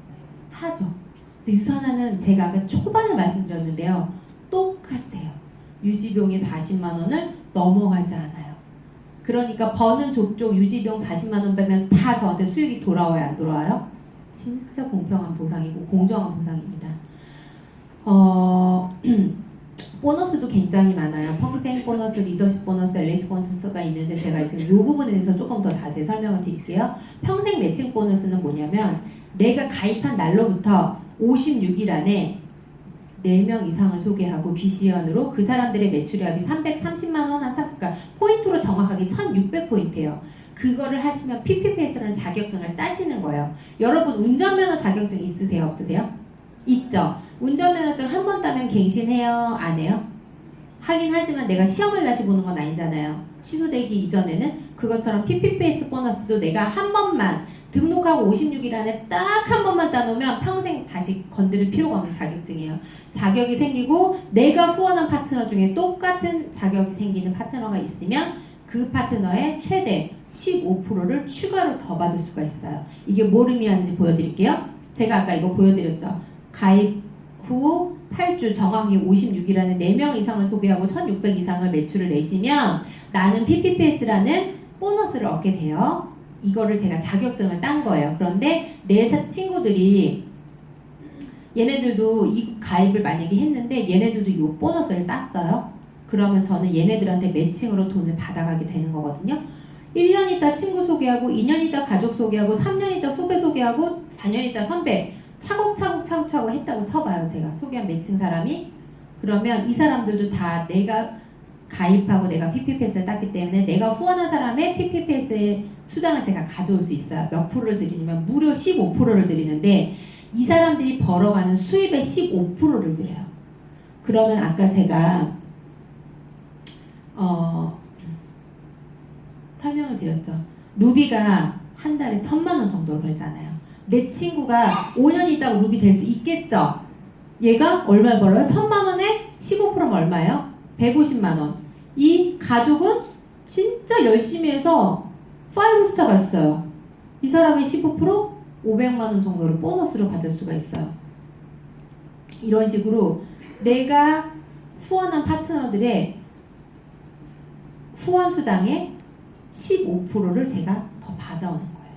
하죠. 근데 유산화는 제가 아까 초반에 말씀드렸는데요. 똑같아요. 유지비용이 40만 원을 넘어가지 않아요. 그러니까 버는 족족 유지비용 40만 원 빼면 다 저한테 수익이 돌아와요, 안 돌아와요? 진짜 공평한 보상이고 공정한 보상입니다. 보너스도 굉장히 많아요. 평생 보너스, 리더십 보너스, 엘리트 보너스가 있는데 제가 지금 이 부분에 대해서 조금 더 자세히 설명을 드릴게요. 평생 매칭 보너스는 뭐냐면 내가 가입한 날로부터 56일 안에 4명 이상을 소개하고 비시연으로 그 사람들의 매출액이 330만 원, 그러니까 포인트로 정확하게 1600포인트예요. 그거를 하시면 PPPS라는 자격증을 따시는 거예요. 여러분 운전면허 자격증 있으세요? 없으세요? 있죠. 운전면허증 한 번 따면 갱신해요? 안 해요? 하긴 하지만 내가 시험을 다시 보는 건 아니잖아요. 취소되기 이전에는 그것처럼 PPPS 보너스도 내가 한 번만 등록하고 56일 안에 딱 한 번만 따놓으면 평생 다시 건드릴 필요가 없는 자격증이에요. 자격이 생기고 내가 후원한 파트너 중에 똑같은 자격이 생기는 파트너가 있으면 그 파트너의 최대 15%를 추가로 더 받을 수가 있어요. 이게 뭘 의미하는지 보여드릴게요. 제가 아까 이거 보여드렸죠. 가입 후 8주 정확히 56일 안에 4명 이상을 소개하고 1600 이상을 매출을 내시면 나는 PPPS라는 보너스를 얻게 돼요. 이거를 제가 자격증을 딴 거예요. 그런데 내 친구들이 얘네들도 이 가입을 만약에 했는데 얘네들도 이 보너스를 땄어요. 그러면 저는 얘네들한테 매칭으로 돈을 받아가게 되는 거거든요. 1년 있다 친구 소개하고 2년 있다 가족 소개하고 3년 있다 후배 소개하고 4년 있다 선배 차곡차곡 했다고 쳐봐요. 제가 소개한 매칭 사람이. 그러면 이 사람들도 다 내가 가입하고 내가 PPPS를 땄기 때문에 내가 후원한 사람의 PPPS의 수당을 제가 가져올 수 있어요. 몇 프로를 드리냐면 무려 15%를 드리는데 이 사람들이 벌어가는 수입의 15%를 드려요. 그러면 아까 제가 설명을 드렸죠. 루비가 한 달에 1000만 원 정도를 벌잖아요. 내 친구가 5년 있다가 루비 될 수 있겠죠? 얘가 얼마를 벌어요? 1000만 원에 15%면 얼마예요? 150만 원. 이 가족은 진짜 열심히 해서 5스타 갔어요. 이 사람의 15% 500만 원 정도를 보너스로 받을 수가 있어요. 이런 식으로 내가 후원한 파트너들의 후원 수당의 15%를 제가 더 받아오는 거예요.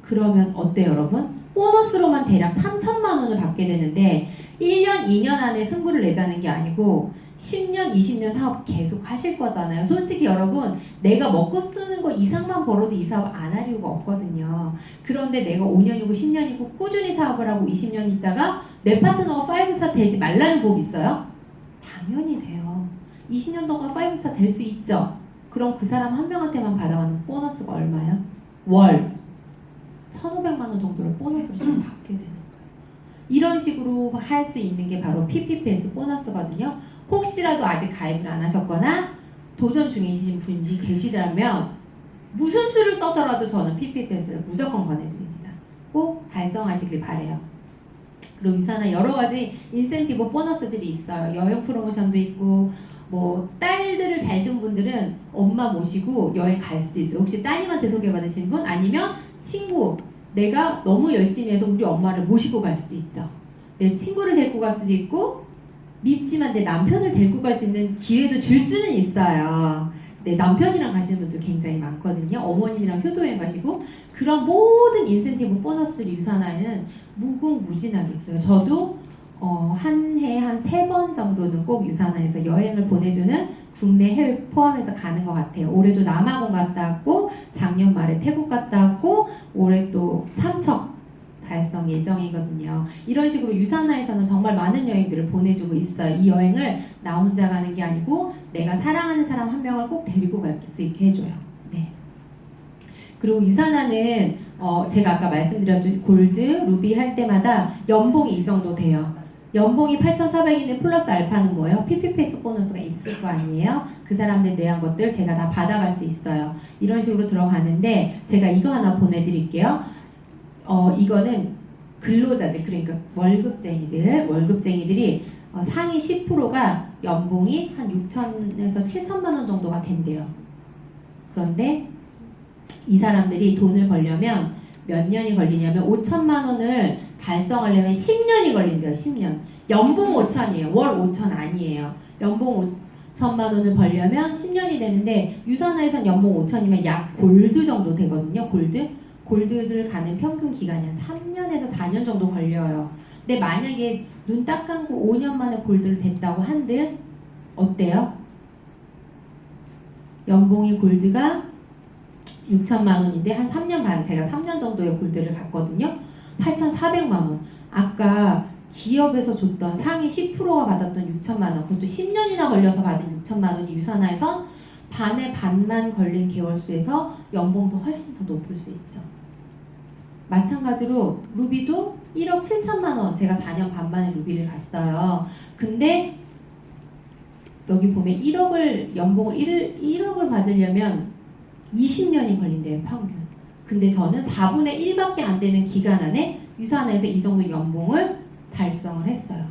그러면 어때요, 여러분? 보너스로만 대략 3천만 원을 받게 되는데 1년, 2년 안에 승부를 내자는 게 아니고 10년, 20년 사업 계속 하실 거잖아요. 솔직히 여러분 내가 먹고 쓰는 거 이상만 벌어도 이 사업 안 할 이유가 없거든요. 그런데 내가 5년이고 10년이고 꾸준히 사업을 하고 20년 있다가 내 파트너가 5스타 되지 말라는 법 있어요? 당연히 돼요. 20년 동안 5스타 될 수 있죠. 그럼 그 사람 한 명한테만 받아가는 보너스가 얼마예요? 월 1,500만 원 정도를 보너스로 지금 받게 되는 거예요. 이런 식으로 할 수 있는 게 바로 PPPS 보너스거든요. 혹시라도 아직 가입을 안 하셨거나 도전 중이신 분이 계시다면 무슨 수를 써서라도 저는 PPPS를 무조건 권해드립니다. 꼭 달성하시길 바래요. 그리고 유산한 여러 가지 인센티브 보너스들이 있어요. 여행 프로모션도 있고 뭐 딸들을 잘 둔 분들은 엄마 모시고 여행 갈 수도 있어요. 혹시 따님한테 소개받으신 분? 아니면 친구, 내가 너무 열심히 해서 우리 엄마를 모시고 갈 수도 있죠. 내 친구를 데리고 갈 수도 있고 밉지만 내 남편을 데리고 갈 수 있는 기회도 줄 수는 있어요. 내 남편이랑 가시는 분들 굉장히 많거든요. 어머님이랑 효도여행 가시고 그런 모든 인센티브 보너스들이 유산화에는 무궁무진하게 있어요. 저도 한 해에 한 3번 정도는 꼭 유산화에서 여행을 보내주는 국내 해외 포함해서 가는 것 같아요. 올해도 남아공 갔다 왔고 작년 말에 태국 갔다 왔고 올해 또 삼척 달성 예정이거든요. 이런 식으로 유산화에서는 정말 많은 여행들을 보내주고 있어요. 이 여행을 나 혼자 가는 게 아니고 내가 사랑하는 사람 한 명을 꼭 데리고 갈 수 있게 해줘요. 네. 그리고 유산화는 제가 아까 말씀드렸죠. 골드, 루비 할 때마다 연봉이 이 정도 돼요. 연봉이 8,400인데 플러스 알파는 뭐예요? PPPS 보너스가 있을 거 아니에요? 그 사람들 내한 것들 제가 다 받아갈 수 있어요. 이런 식으로 들어가는데 제가 이거 하나 보내드릴게요. 이거는 근로자들, 그러니까 월급쟁이들이 상위 10%가 연봉이 한 6천에서 7천만 원 정도가 된대요. 그런데 이 사람들이 돈을 벌려면 몇 년이 걸리냐면 5천만 원을 달성하려면 10년이 걸린대요. 10년. 연봉 5천이에요. 월 5천 아니에요. 연봉 5천만 원을 벌려면 10년이 되는데 유산화에선 연봉 5천이면 약 골드 정도 되거든요. 골드들 가는 평균 기간이 한 3년에서 4년 정도 걸려요. 근데 만약에 눈 딱 감고 5년 만에 골드를 됐다고 한들 어때요? 연봉이 골드가 6천만 원인데 한 3년 반, 제가 3년 정도의 골드를 갔거든요. 8,400만 원. 아까 기업에서 줬던 상위 10%가 받았던 6천만 원, 그것도 10년이나 걸려서 받은 6천만 원이 유산화에선 반의 반만 걸린 개월수에서 연봉도 훨씬 더 높을 수 있죠. 마찬가지로 루비도 1억 7천만 원, 제가 4년 반 만에 루비를 갔어요. 근데 여기 보면 1억을 연봉을 1억을 받으려면 20년이 걸린대요, 평균. 근데 저는 4분의 1밖에 안 되는 기간 안에 유산에서 이 정도 연봉을 달성을 했어요.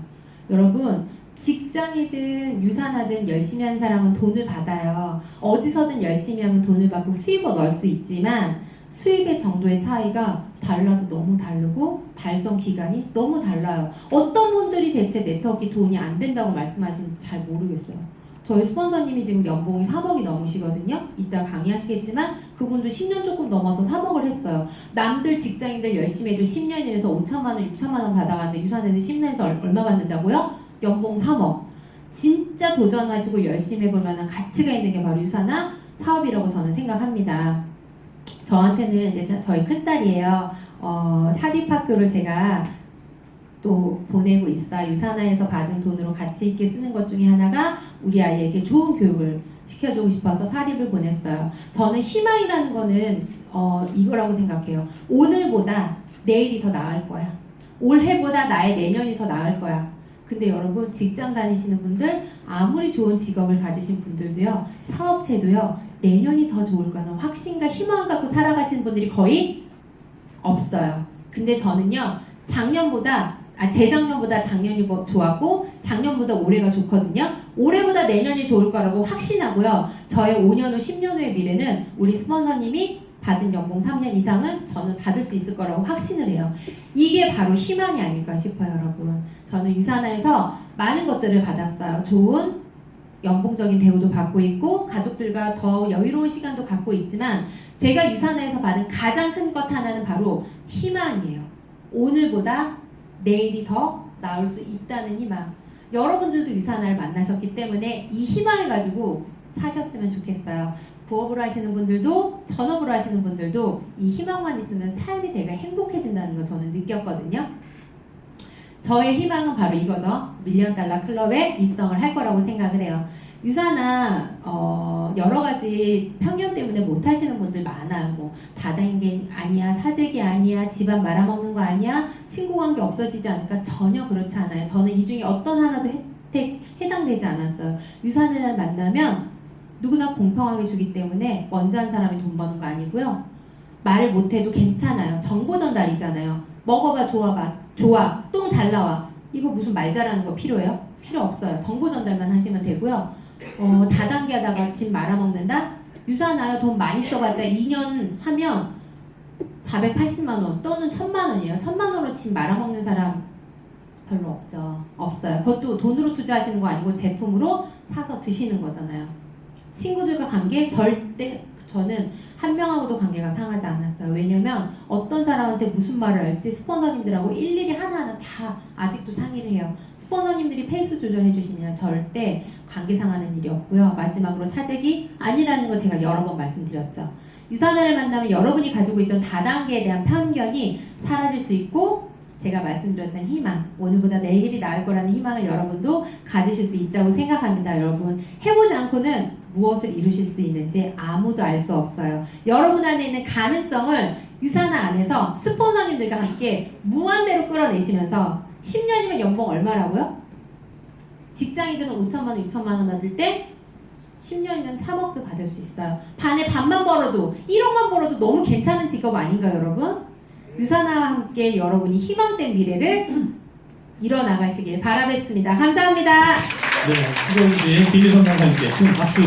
여러분, 직장이든 유산하든 열심히 하는 사람은 돈을 받아요. 어디서든 열심히 하면 돈을 받고 수입을 넣을 수 있지만 수입의 정도의 차이가 달라도 너무 다르고 달성 기간이 너무 달라요. 어떤 분들이 대체 네트워크 돈이 안 된다고 말씀하시는지 잘 모르겠어요. 저희 스폰서님이 지금 연봉이 3억이 넘으시거든요. 이따 강의하시겠지만 그분도 10년 조금 넘어서 3억을 했어요. 남들 직장인들 열심히 해도 10년이라서 5천만 원, 6천만 원 받아가는데 유산에서 10년에서 얼마 받는다고요? 연봉 3억. 진짜 도전하시고 열심히 해볼 만한 가치가 있는 게 바로 유산화 사업이라고 저는 생각합니다. 저한테는 이제 저희 큰딸이에요. 사립학교를 제가 또 보내고 있어요. 유산화에서 받은 돈으로 가치 있게 쓰는 것 중에 하나가 우리 아이에게 좋은 교육을 시켜주고 싶어서 사립을 보냈어요. 저는 희망이라는 거는 이거라고 생각해요. 오늘보다 내일이 더 나을 거야. 올해보다 나의 내년이 더 나을 거야. 근데 여러분, 직장 다니시는 분들, 아무리 좋은 직업을 가지신 분들도요, 사업체도요, 내년이 더 좋을 거는 확신과 희망을 갖고 살아가시는 분들이 거의 없어요. 근데 저는요, 재작년보다 작년이 좋았고 작년보다 올해가 좋거든요. 올해보다 내년이 좋을 거라고 확신하고요. 저의 5년 후, 10년 후의 미래는 우리 스폰서님이 받은 연봉 3년 이상은 저는 받을 수 있을 거라고 확신을 해요. 이게 바로 희망이 아닐까 싶어요, 여러분. 저는 유산화에서 많은 것들을 받았어요. 좋은 연봉적인 대우도 받고 있고 가족들과 더 여유로운 시간도 갖고 있지만 제가 유산화에서 받은 가장 큰 것 하나는 바로 희망이에요. 오늘보다 내일이 더 나을 수 있다는 희망. 여러분들도 유산화를 만나셨기 때문에 이 희망을 가지고 사셨으면 좋겠어요. 부업으로 하시는 분들도 전업으로 하시는 분들도 이 희망만 있으면 삶이 되게 행복해진다는 걸 저는 느꼈거든요. 저의 희망은 바로 이거죠. $1,000,000 클럽에 입성을 할 거라고 생각을 해요. 유산화 여러 가지 편견 때문에 못 하시는 분들 많아요. 뭐 다단계 아니야, 사재기 아니야, 집안 말아먹는 거 아니야, 친구 관계 없어지지 않을까? 전혀 그렇지 않아요. 저는 이 중에 어떤 하나도 해당되지 않았어요. 유산을 만나면 누구나 공평하게 주기 때문에 먼저 한 사람이 돈 버는 거 아니고요. 말을 못해도 괜찮아요. 정보 전달이잖아요. 먹어봐, 좋아, 똥 잘 나와. 이거 무슨 말 잘하는 거 필요해요? 필요 없어요. 정보 전달만 하시면 되고요. 다단계 하다가 집 말아먹는다? 유산하여 돈 많이 써봤자 2년 하면 480만 원 또는 1,000만 원이에요. 1,000만 원으로 집 말아먹는 사람 별로 없죠. 없어요. 그것도 돈으로 투자하시는 거 아니고 제품으로 사서 드시는 거잖아요. 친구들과 관계 절대 저는 한 명하고도 관계가 상하지 않았어요. 왜냐면 어떤 사람한테 무슨 말을 할지 스폰서님들하고 일일이 하나하나 다 아직도 상의를 해요. 스폰서님들이 페이스 조절해 주시면 절대 관계 상하는 일이 없고요. 마지막으로 사재기 아니라는 거 제가 여러 번 말씀드렸죠. 유산화를 만나면 여러분이 가지고 있던 다단계에 대한 편견이 사라질 수 있고 제가 말씀드렸던 희망, 오늘보다 내일이 나을 거라는 희망을 여러분도 가지실 수 있다고 생각합니다. 여러분, 해보지 않고는 무엇을 이루실 수 있는지 아무도 알 수 없어요. 여러분 안에 있는 가능성을 유산화 안에서 스폰서님들과 함께 무한대로 끌어내시면서 10년이면 연봉 얼마라고요? 직장인들은 5천만 원, 6천만 원 받을 때 10년이면 3억도 받을 수 있어요. 반에 반만 벌어도 1억만 벌어도 너무 괜찮은 직업 아닌가요, 여러분? 유산화와 함께 여러분이 희망된 미래를 이뤄나가시길 바라겠습니다. 감사합니다. 네, 수고해주신 김희선 강사님께 큰 박수